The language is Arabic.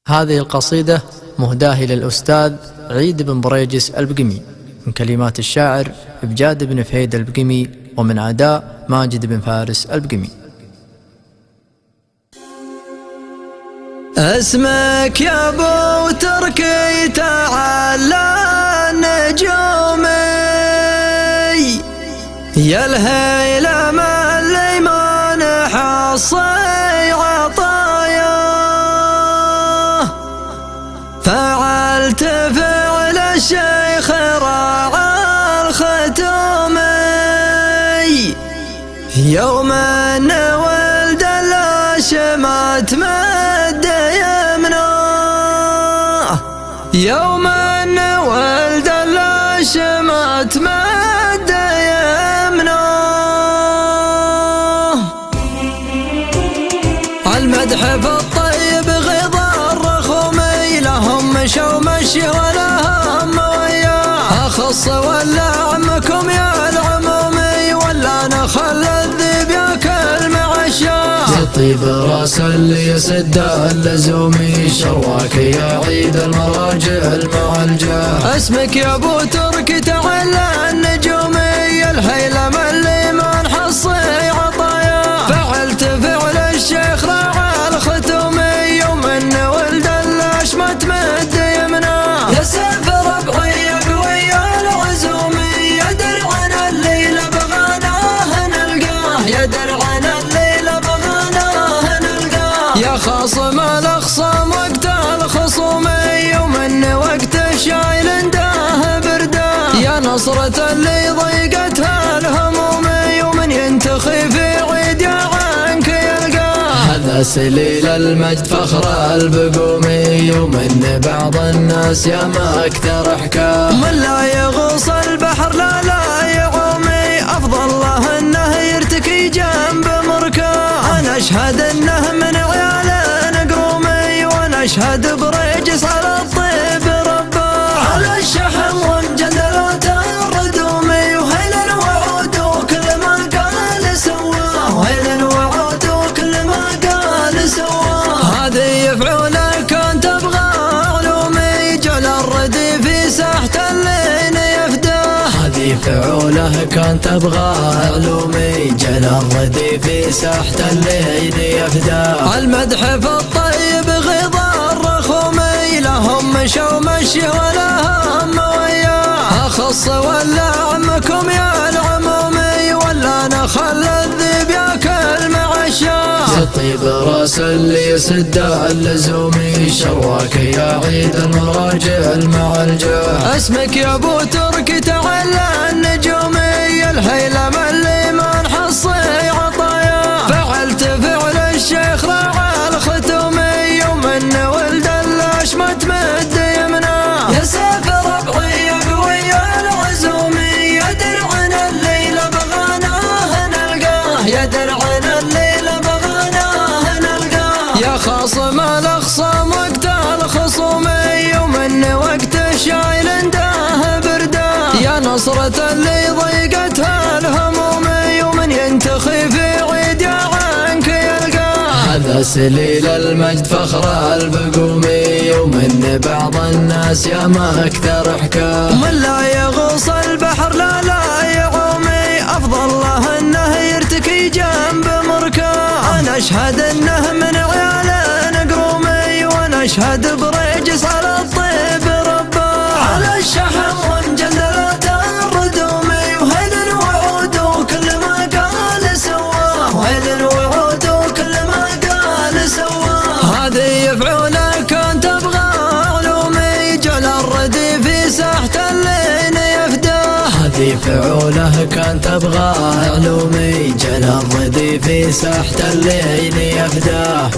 هذه القصيدة مهداة إلى الأستاذ عيد بن بريجس البقمي، من كلمات الشاعر إبجاد بن فهيد البقمي، ومن أداء ماجد بن فارس البقمي. اسمك يا ابو تركي تعالى نجومي، يا الهيلم اللي ما نحصي عطايا، فعلت فعل الشيخ راعى الختومي، يوم ان ولد الهاشمات مد يمناه، يوم ان ولد الهاشمات مد يمناه، المدح في الطيب غضا الرخومي، لهم مشوا مشي ولا هم وياه، اخص ولا عمكم يا العمومي، ولا نخل الذيب ياكل مع الشاه، يطيب راس اللي يسد اللزومي، شرواك يا عيد المراجل مع الجاه. اسمك يا ابو تركي تعالى النجومي، الهيلم اللي ما نحصي عطايا، فعلت فعل الشيخ راعى الختومي، يوم ان ولد الهاشمات مد يمناه، يا سيف ربعي قوي العزومي، يا درعنا الليل بغناه نلقاه، يا درعنا الليل بغناه نلقاه، يا خاصم الاخصام وقت الخصومي، يوم ان وقت الشايل انداه برداه، يا نصرة اللي ضيقتها الهمومي، ومن ينتخي في عيد يا عنك يلقاه، هذا سليل المجد فخر البقومي، ومن بعض الناس يا ما اكثر حكاه، من لا يغوص البحر لا يعومي، افضل له انه يرتكي جنب مركاه، انا اشهد انه من عيال نقرومي، وانا اشهد بريجس على الطيب رباه، على الشحم ومجندلات الردومي، وهيل وعود وكل ما قال سواه، وهيل وعود وكل ما قال سواه، هذه يفعله كان تبغى علومي، جعل الردي في ساحة اللين يفداه، هذه فعوله كان تبغى علومي، جعل الردي في ساحة الليل يفداه، المدح في الطيب غضا الرخومي، لهم مشوا مشي ولا هم وياه، اخص ولا عمكم يا العمومي، ولا نخل الذيب ياكل مع الشاه، يطيب راس اللي يسد اللزومي، شرواك يا عيد المراجل مع الجاه. اسمك يا ابو تركي تعالى النجومي، الهيلم اللي ما نحصي عطايا، فعلت فعل الشيخ راعى الختومي، يوم ان ولد الهاشمات مد يمناه، يا سيف ربعي قوي العزومي، يا درعنا الليل بغناه نلقاه، يا درعنا الليل بغناه نلقاه، يا خاصم الاخصام وقت الخصومي، يوم ان وقت الشايل انداه برداه، يا نصرة اللي ضيقتها الهمومي، ومن ينتخي في عيد يا عنك يلقاه، هذا سليل المجد فخر البقومي، ومن بعض الناس يا ما اكثر حكاه، من لا يغوص البحر لا يعومي، افضل له انه يرتكي جنب مركاه، انا اشهد انه من عيال نقرومي، وانا اشهد بريجس على الطيب رباه، على الشحم ومجندلات الردومي، وهيل وعود وكل ما قال سواه، وهيل وعود وكل ما قال سواه، هذه يفعله كان تبغى علومي، جعل الردي في ساحة اللين يفداه، هذه فعوله كان تبغى علومي، جعل الردي في ساحة الليل يفداه.